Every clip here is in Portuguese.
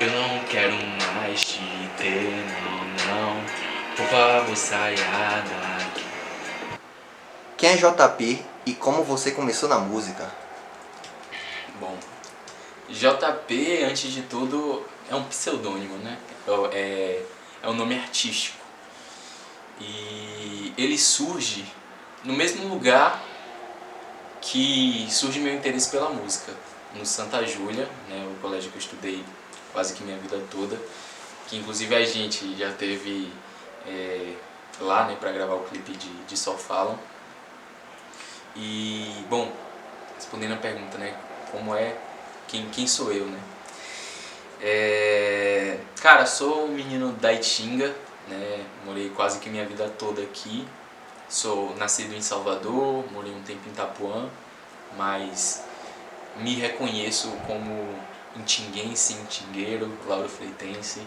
Eu não quero mais te ter, não. Por favor, saia daqui. Quem é JP e como você começou na música? Bom, JP, antes de tudo, é um pseudônimo, né? É um nome artístico. E ele surge no mesmo lugar que surge meu interesse pela música, no Santa Júlia, né, o colégio que eu estudei quase que minha vida toda, que inclusive a gente já teve lá, né, para gravar o clipe de Só Falam. E, bom, respondendo a pergunta, né, como é, quem sou eu, né? Cara, sou um menino da Itinga, né, morei quase que minha vida toda aqui. Sou nascido em Salvador, morei um tempo em Itapuã, mas me reconheço como intinguense, intingueiro, lauro-freitense.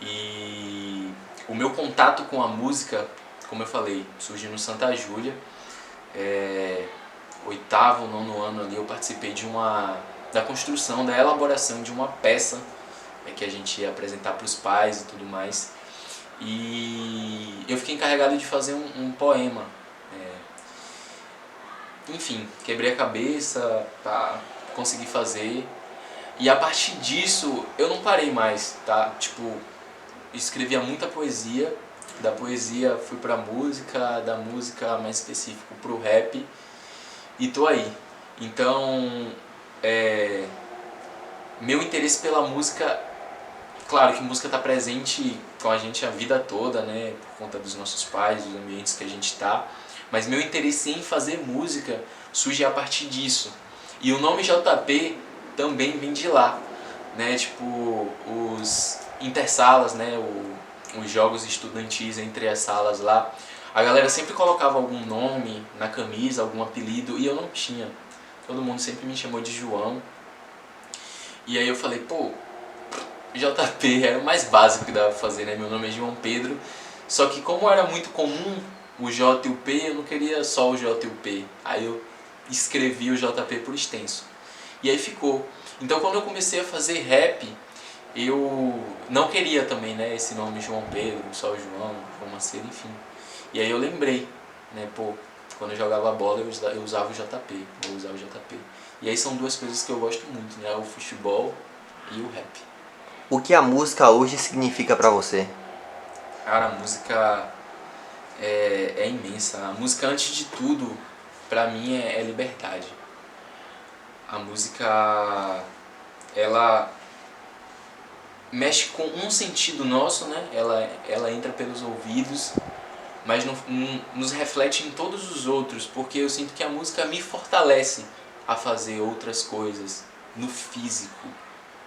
E o meu contato com a música, como eu falei, surgiu no Santa Júlia. Oitavo, nono ano ali eu participei da construção, da elaboração de uma peça que a gente ia apresentar para os pais e tudo mais. E eu fiquei encarregado de fazer um poema. Enfim, quebrei a cabeça pra conseguir fazer. E a partir disso eu não parei mais, tá? Tipo, escrevia muita poesia. Da poesia fui pra música, da música mais específico pro rap. E tô aí. Então, meu interesse pela música, claro que música está presente com a gente a vida toda, né, por conta dos nossos pais, dos ambientes que a gente está, mas meu interesse em fazer música surge a partir disso. E o nome JP também vem de lá, né, tipo os intersalas, né, os jogos estudantis entre as salas lá. A galera sempre colocava algum nome na camisa, algum apelido, e eu não tinha. Todo mundo sempre me chamou de João. E aí eu falei, pô, JP era o mais básico que dava pra fazer, né? Meu nome é João Pedro. Só que como era muito comum o J e o P, eu não queria só o J e o P. Aí eu escrevi o JP por extenso. E aí ficou. Então quando eu comecei a fazer rap, eu não queria também, né, esse nome João Pedro, só o João Macedo, enfim. E aí eu lembrei, né, pô, quando eu jogava bola eu usava o JP, vou usar o JP. E aí são duas coisas que eu gosto muito, né, o futebol e o rap. O que a música hoje significa pra você? Cara, a música é imensa. A música, antes de tudo, pra mim é liberdade. A música, ela mexe com um sentido nosso, né? Ela entra pelos ouvidos, mas nos reflete em todos os outros, porque eu sinto que a música me fortalece a fazer outras coisas, no físico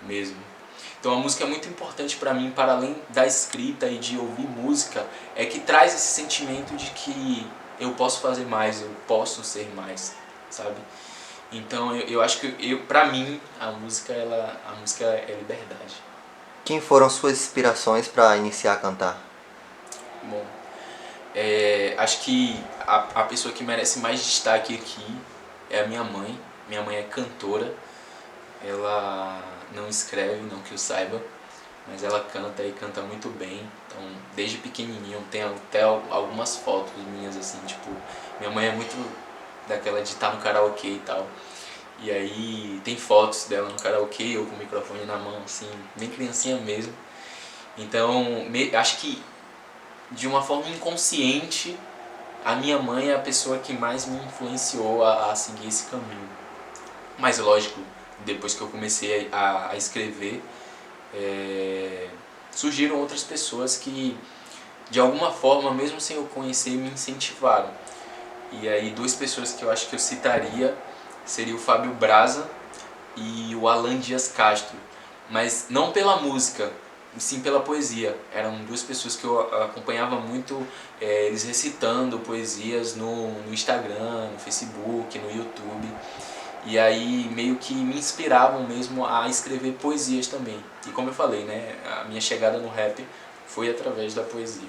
mesmo. Então a música é muito importante para mim, para além da escrita e de ouvir música, é que traz esse sentimento de que eu posso fazer mais, eu posso ser mais, sabe? Então eu acho que pra mim a música é liberdade. Quem foram suas inspirações para iniciar a cantar? Bom, acho que a pessoa que merece mais destaque aqui é a minha mãe. Minha mãe é cantora, ela não escreve, não que eu saiba, mas ela canta e canta muito bem. Então, desde pequenininho tem até algumas fotos minhas assim, tipo, minha mãe é muito daquela de estar no karaokê e tal. E aí tem fotos dela no karaokê, eu com o microfone na mão, assim, bem criancinha mesmo. Então, acho que de uma forma inconsciente, a minha mãe é a pessoa que mais me influenciou a seguir esse caminho. Mas lógico, depois que eu comecei a escrever, surgiram outras pessoas que de alguma forma, mesmo sem eu conhecer, me incentivaram. E aí duas pessoas que eu acho que eu citaria seria o Fábio Braza e o Alan Dias Castro, mas não pela música, sim pela poesia. Eram duas pessoas que eu acompanhava muito, eles recitando poesias no Instagram, no Facebook, no YouTube. E aí meio que me inspiravam mesmo a escrever poesias também. E como eu falei, né, a minha chegada no rap foi através da poesia.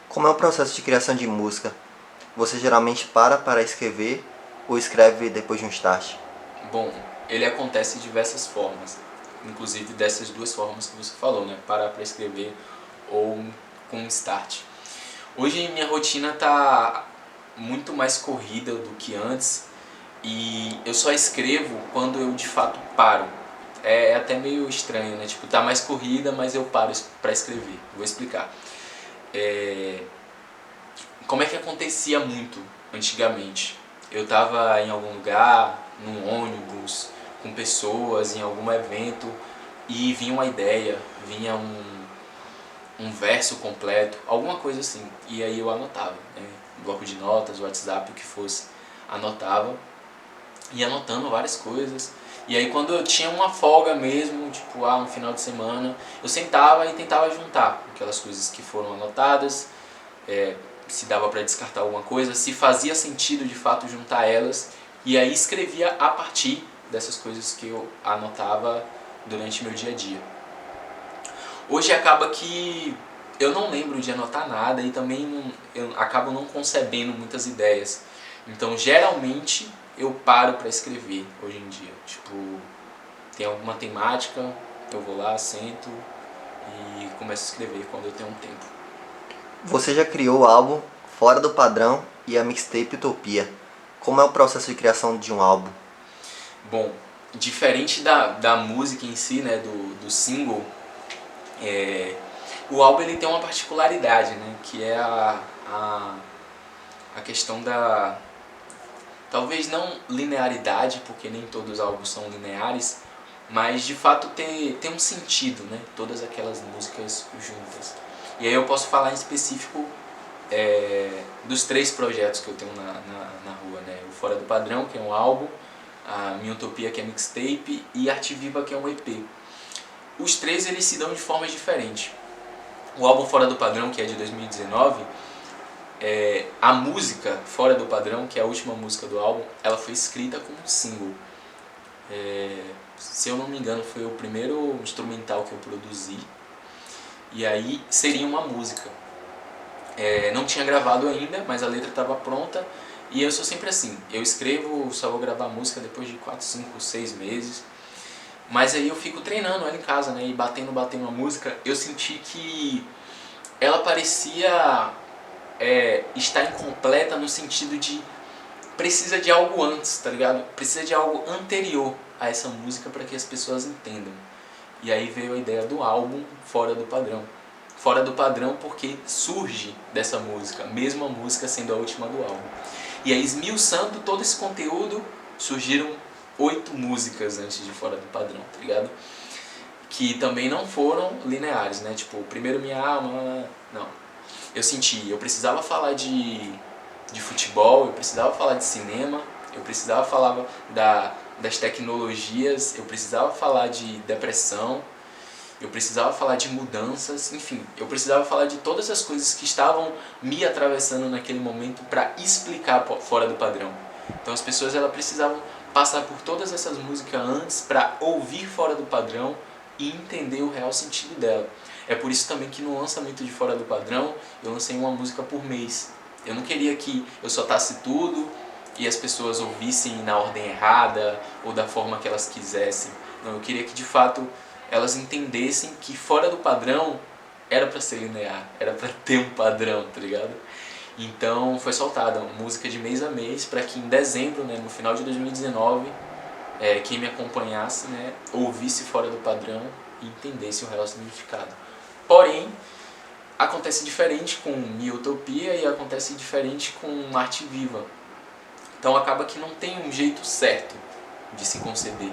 Como é o processo de criação de música? Você geralmente para escrever ou escreve depois de um start? Bom, ele acontece de diversas formas. inclusive dessas duas formas que você falou, né? Parar para escrever ou com start. Hoje minha rotina tá muito mais corrida do que antes e eu só escrevo quando eu de fato paro. É até meio estranho, né? Tipo, tá mais corrida, mas eu paro para escrever. Vou explicar. Como é que acontecia muito antigamente? Eu tava em algum lugar, num ônibus, com pessoas, em algum evento, e vinha uma ideia, vinha um verso completo, alguma coisa assim. E aí eu anotava, né? Bloco de notas, WhatsApp, o que fosse, anotava. Ia anotando várias coisas. E aí quando eu tinha uma folga mesmo, tipo, um final de semana, eu sentava e tentava juntar aquelas coisas que foram anotadas, se dava para descartar alguma coisa, se fazia sentido de fato juntar elas, e aí escrevia a partir dessas coisas que eu anotava durante meu dia a dia. Hoje acaba que eu não lembro de anotar nada e também eu acabo não concebendo muitas ideias. Então geralmente eu paro para escrever hoje em dia. Tipo, tem alguma temática, eu vou lá, sento e começo a escrever quando eu tenho um tempo. Você já criou o álbum Fora do Padrão e a mixtape Utopia. Como é o processo de criação de um álbum? Bom, diferente da música em si, né, do single, o álbum ele tem uma particularidade, né, que é a questão da, talvez não linearidade, porque nem todos os álbuns são lineares, mas de fato ter um sentido, né, todas aquelas músicas juntas. E aí eu posso falar em específico dos 3 projetos que eu tenho na rua, né, o Fora do Padrão, que é um álbum, a Minha Utopia, que é mixtape, e Arte Viva, que é um EP. Os 3 eles se dão de formas diferentes. O álbum Fora do Padrão, que é de 2019, a música Fora do Padrão, que é a última música do álbum, ela foi escrita como um single. Se eu não me engano, foi o primeiro instrumental que eu produzi, e aí seria uma música. Não tinha gravado ainda, mas a letra estava pronta, e eu sou sempre assim, eu escrevo, só vou gravar a música depois de 4, 5, 6 meses, mas aí eu fico treinando ela em casa, né, e batendo a música. Eu senti que ela parecia estar incompleta no sentido de precisa de algo antes, tá ligado? Precisa de algo anterior a essa música para que as pessoas entendam. E aí veio a ideia do álbum Fora do Padrão. Fora do padrão porque surge dessa música, mesmo a música sendo a última do álbum. E aí, esmiuçando todo esse conteúdo, surgiram 8 músicas antes de Fora do Padrão, tá ligado? Que também não foram lineares, né? Tipo, primeiro Minha Alma, não. Eu precisava falar de futebol, eu precisava falar de cinema, eu precisava falar das tecnologias, eu precisava falar de depressão, eu precisava falar de mudanças, enfim, eu precisava falar de todas as coisas que estavam me atravessando naquele momento para explicar Fora do Padrão. Então as pessoas elas precisavam passar por todas essas músicas antes para ouvir Fora do Padrão e entender o real sentido dela. É por isso também que no lançamento de Fora do Padrão eu lancei uma música por mês. Eu não queria que eu soltasse tudo e as pessoas ouvissem na ordem errada ou da forma que elas quisessem. Não, eu queria que de fato elas entendessem que Fora do Padrão era pra ser linear, era pra ter um padrão, tá ligado? Então foi soltada uma música de mês a mês para que em dezembro, né, no final de 2019, quem me acompanhasse, né, ouvisse Fora do Padrão e entendesse o real significado. Porém, acontece diferente com Minha Utopia e acontece diferente com Arte Viva. Então acaba que não tem um jeito certo de se conceber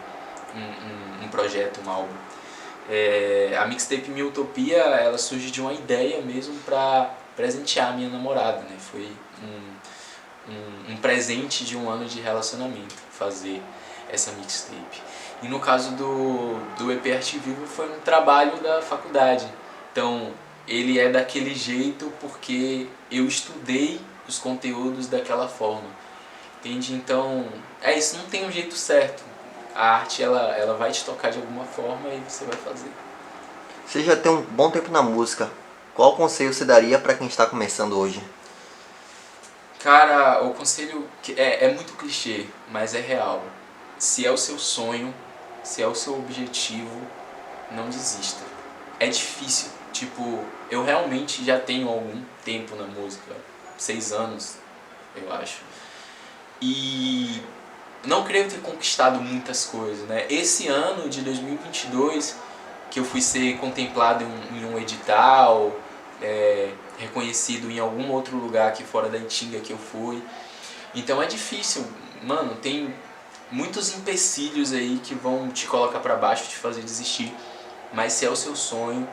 um projeto, um álbum. A mixtape Minha Utopia, ela surge de uma ideia mesmo para presentear a minha namorada, né? Foi um presente de um ano de relacionamento, fazer essa mixtape. E no caso do EP Arte Viva foi um trabalho da faculdade. Então ele é daquele jeito porque eu estudei os conteúdos daquela forma. Entende? Então é isso, não tem um jeito certo. A arte ela vai te tocar de alguma forma e você vai fazer. Você já tem um bom tempo na música. Qual conselho você daria para quem está começando hoje? Cara, o conselho é muito clichê, mas é real. Se é o seu sonho, se é o seu objetivo, não desista. É difícil, tipo, eu realmente já tenho algum tempo na música, 6 anos, eu acho. E não creio ter conquistado muitas coisas, né? Esse ano de 2022, que eu fui ser contemplado em um edital, reconhecido em algum outro lugar aqui fora da Itinga que eu fui. Então é difícil, mano, tem muitos empecilhos aí que vão te colocar pra baixo, te fazer desistir. Mas se é o seu sonho,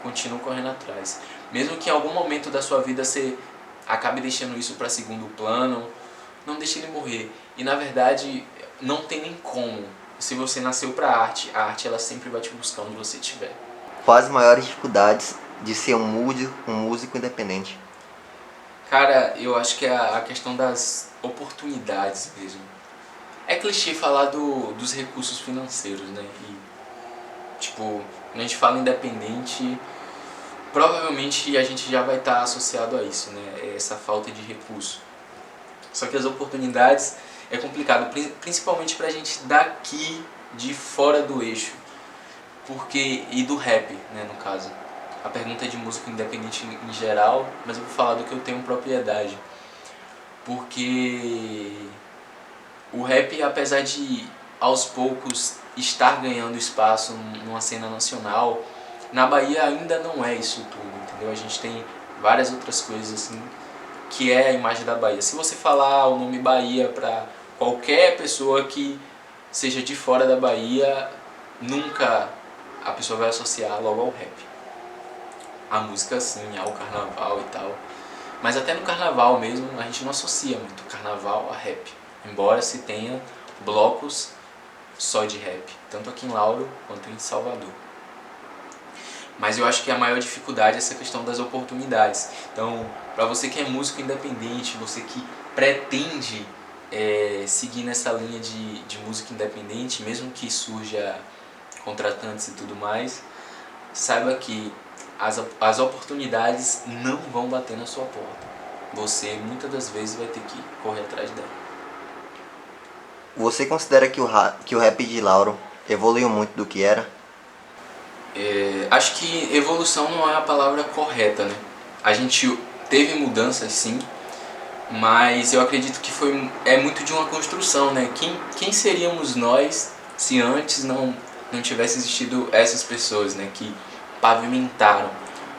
continue correndo atrás. Mesmo que em algum momento da sua vida você acabe deixando isso para segundo plano, não deixe ele morrer. E na verdade, não tem nem como. Se você nasceu para a arte ela sempre vai te buscar onde você estiver. Quais as maiores dificuldades de ser um músico independente? Cara, eu acho que é a questão das oportunidades mesmo. É clichê falar dos recursos financeiros, né? E, tipo, quando a gente fala independente, provavelmente a gente já vai estar associado a isso, né? Essa falta de recurso. Só que as oportunidades é complicado, principalmente pra gente daqui de fora do eixo. E do rap, né, no caso. A pergunta é de música independente em geral, mas eu vou falar do que eu tenho propriedade. Porque o rap, apesar de aos poucos estar ganhando espaço numa cena nacional, na Bahia ainda não é isso tudo, entendeu? A gente tem várias outras coisas assim, que é a imagem da Bahia. Se você falar o nome Bahia para qualquer pessoa que seja de fora da Bahia, nunca a pessoa vai associar logo ao rap. A música sim, ao carnaval e tal. Mas até no carnaval mesmo, a gente não associa muito carnaval a rap. Embora se tenha blocos só de rap, tanto aqui em Lauro quanto em Salvador. Mas eu acho que a maior dificuldade é essa questão das oportunidades. Então, para você que é músico independente, você que pretende seguir nessa linha de música independente, mesmo que surja contratantes e tudo mais, saiba que as oportunidades não vão bater na sua porta. Você, muitas das vezes, vai ter que correr atrás dela. Você considera que o rap de Lauro evoluiu muito do que era? Acho que evolução não é a palavra correta, né? A gente teve mudanças sim, mas eu acredito que é muito de uma construção, né? Quem seríamos nós se antes não tivesse existido essas pessoas, né? Que pavimentaram.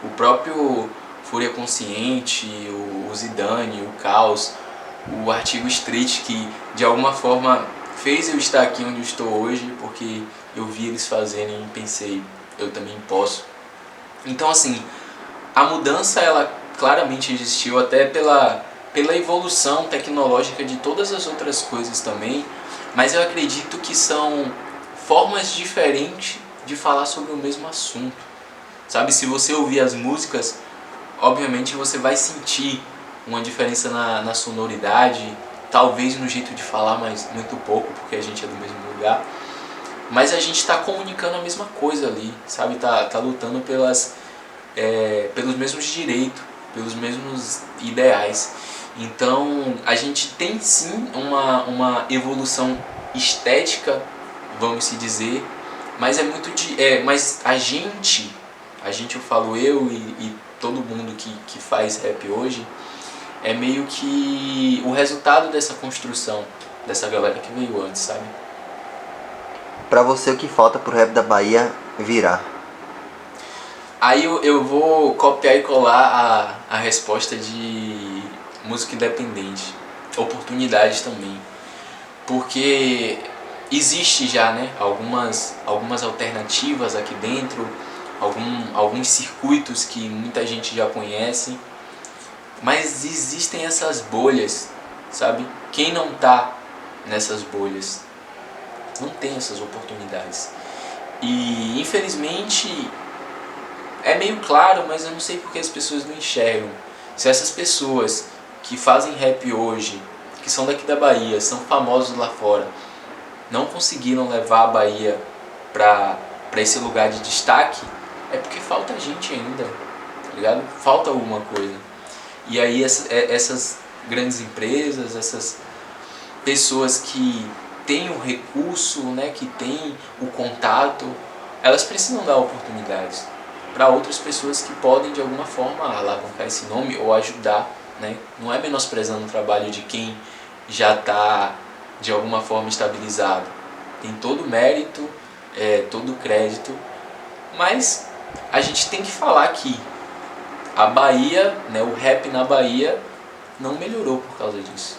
O próprio Fúria Consciente, o Zidane, o Caos, o Artigo Street, que de alguma forma fez eu estar aqui onde eu estou hoje, porque eu vi eles fazerem e pensei, eu também posso. Então assim, a mudança ela claramente existiu até pela evolução tecnológica de todas as outras coisas também, mas eu acredito que são formas diferentes de falar sobre o mesmo assunto. Sabe, se você ouvir as músicas, obviamente você vai sentir uma diferença na sonoridade, talvez no jeito de falar, mas muito pouco, porque a gente é do mesmo lugar. Mas a gente está comunicando a mesma coisa ali, sabe? Tá lutando pelos mesmos direitos, pelos mesmos ideais. Então a gente tem sim uma evolução estética, vamos se dizer, mas é muito mas a gente eu falo eu e todo mundo que faz rap hoje, é meio que o resultado dessa construção dessa galera que veio antes, sabe? Pra você, o que falta pro rap da Bahia virar? Aí eu vou copiar e colar a resposta de música independente, oportunidades também, porque existe já, né, algumas alternativas aqui dentro, alguns circuitos que muita gente já conhece, mas existem essas bolhas, sabe? Quem não tá nessas bolhas não tem essas oportunidades. E infelizmente é meio claro, mas eu não sei porque as pessoas não enxergam. Se essas pessoas que fazem rap hoje, que são daqui da Bahia, são famosos lá fora, não conseguiram levar a Bahia para esse lugar de destaque, é porque falta gente ainda, tá ligado? Falta alguma coisa. E aí essas grandes empresas, essas pessoas que têm o recurso, né, que têm o contato, elas precisam dar oportunidades para outras pessoas que podem de alguma forma alavancar esse nome ou ajudar, né? Não é menosprezando o trabalho de quem já está de alguma forma estabilizado. Tem todo o mérito, todo o crédito, mas a gente tem que falar que a Bahia, né, o rap na Bahia não melhorou por causa disso.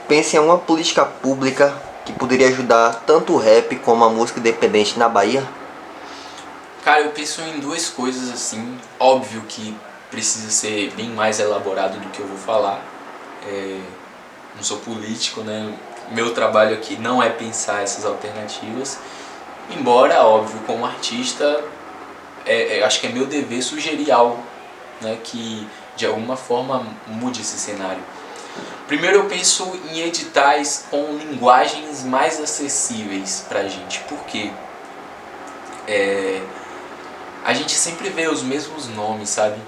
Pense em uma política pública que poderia ajudar tanto o rap como a música independente na Bahia? Cara, eu penso em duas coisas assim. Óbvio que precisa ser bem mais elaborado do que eu vou falar. Não sou político, né? Meu trabalho aqui não é pensar essas alternativas. Embora, óbvio, como artista, acho que é meu dever sugerir algo, né, que de alguma forma mude esse cenário. Primeiro eu penso em editais com linguagens mais acessíveis pra gente. Por quê? A gente sempre vê os mesmos nomes, sabe?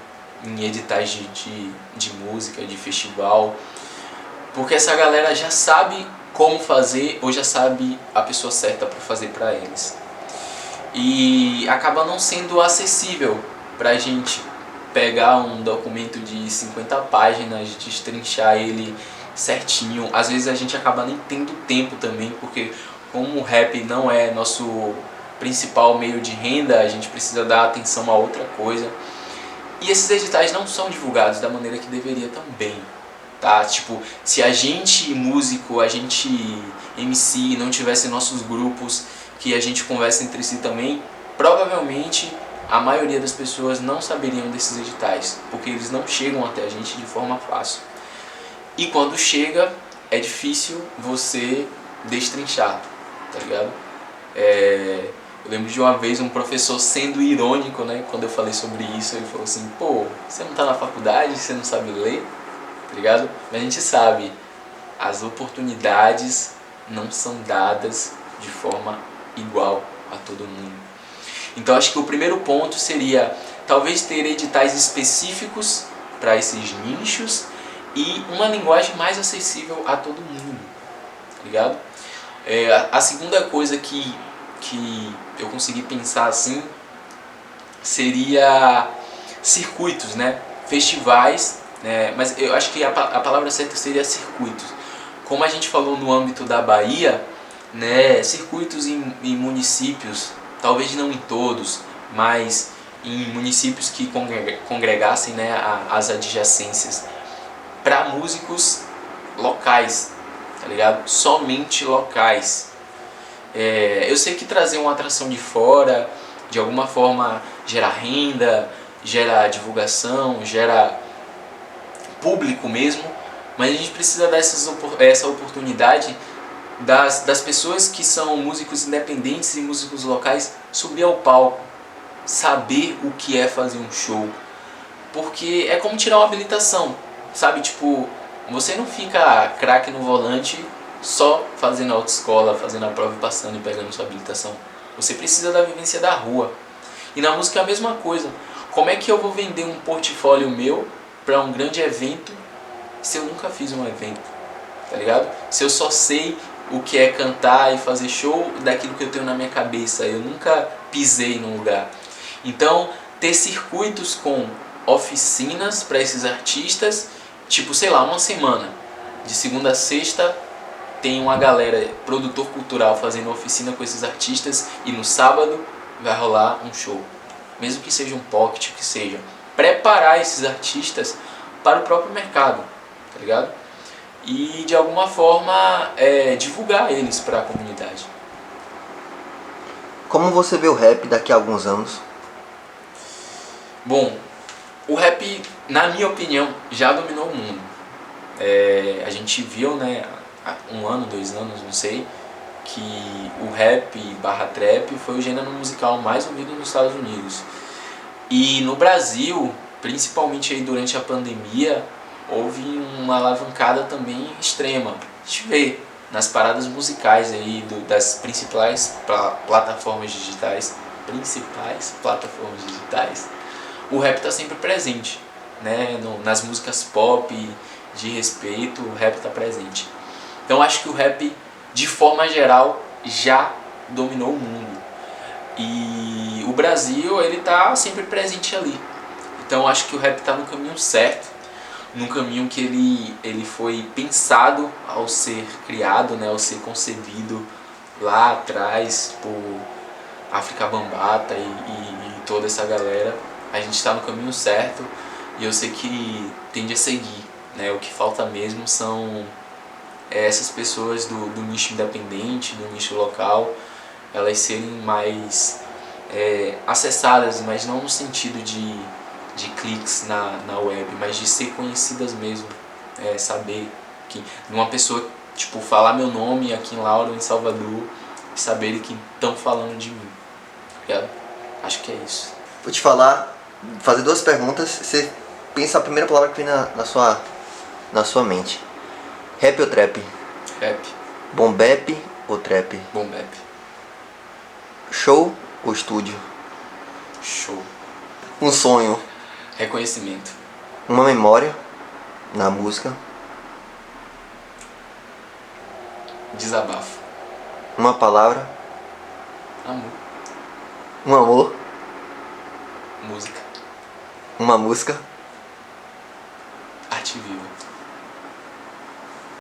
Em editais de música, de festival. Porque essa galera já sabe como fazer ou já sabe a pessoa certa para fazer para eles. E acaba não sendo acessível pra gente pegar um documento de 50 páginas, destrinchar ele certinho. Às vezes a gente acaba nem tendo tempo também, porque como o rap não é nosso principal meio de renda, a gente precisa dar atenção a outra coisa. E esses editais não são divulgados da maneira que deveria também, tá? Tipo, se a gente músico, a gente MC não tivesse nossos grupos que a gente conversa entre si também, provavelmente a maioria das pessoas não saberiam desses editais, porque eles não chegam até a gente de forma fácil. E quando chega, é difícil você destrinchar, tá ligado? Eu lembro de uma vez um professor sendo irônico, né, quando eu falei sobre isso, ele falou assim: pô, você não tá na faculdade, você não sabe ler, tá ligado? Mas a gente sabe, as oportunidades não são dadas de forma igual a todo mundo. Então acho que o primeiro ponto seria talvez ter editais específicos para esses nichos e uma linguagem mais acessível a todo mundo, tá ligado? A segunda coisa que eu consegui pensar assim seria circuitos, né? Festivais, né? Mas eu acho que a palavra certa seria circuitos. Como a gente falou no âmbito da Bahia, né? Circuitos em municípios, talvez não em todos, mas em municípios que congregassem, né, as adjacências, para músicos locais, tá ligado? Somente locais. Eu sei que trazer uma atração de fora, de alguma forma, gera renda, gera divulgação, gera público mesmo, mas a gente precisa dar essa oportunidade das pessoas que são músicos independentes e músicos locais subir ao palco, saber o que é fazer um show, porque é como tirar uma habilitação, sabe? Tipo, você não fica craque no volante só fazendo autoescola, fazendo a prova e passando e pegando sua habilitação. Você precisa da vivência da rua. E na música é a mesma coisa. Como é que eu vou vender um portfólio meu para um grande evento se eu nunca fiz um evento, tá ligado? Se eu só sei o que é cantar e fazer show daquilo que eu tenho na minha cabeça, eu nunca pisei num lugar. Então, ter circuitos com oficinas para esses artistas, tipo, sei lá, uma semana, de segunda a sexta, tem uma galera, produtor cultural, fazendo oficina com esses artistas e no sábado vai rolar um show. Mesmo que seja um pocket, que seja. Preparar esses artistas para o próprio mercado, tá ligado? E de alguma forma divulgar eles para a comunidade. Como você vê o rap daqui a alguns anos? Bom, o rap, na minha opinião, já dominou o mundo. A gente viu, né, há 1 ano, 2 anos, não sei, que o rap / trap foi o gênero musical mais ouvido nos Estados Unidos. E no Brasil, principalmente aí durante a pandemia, houve uma alavancada também extrema. A gente vê nas paradas musicais aí das principais plataformas digitais, o rap está sempre presente, né? Nas músicas pop de respeito, o rap está presente. Então acho que o rap, de forma geral, já dominou o mundo. E o Brasil, ele tá sempre presente ali. Então acho que o rap tá no caminho certo, num caminho que ele foi pensado ao ser criado, né, ao ser concebido lá atrás por África Bambata e toda essa galera. A gente está no caminho certo e eu sei que tende a seguir, né? O que falta mesmo são essas pessoas do nicho independente, do nicho local, elas serem mais acessadas, mas não no sentido de cliques na web, mas de ser conhecidas mesmo, saber que uma pessoa, tipo, falar meu nome aqui em Lauro, em Salvador, e saberem que estão falando de mim, ligado? Acho que é isso. Vou te fazer 2 perguntas, você pensa a primeira palavra que vem na sua mente. Rap ou trap? Rap. Boom bap ou trap? Boom bap. Show ou estúdio? Show. Um sonho? Reconhecimento. Uma memória na música? Desabafo. Uma palavra? Amor. Um amor? Música. Uma música?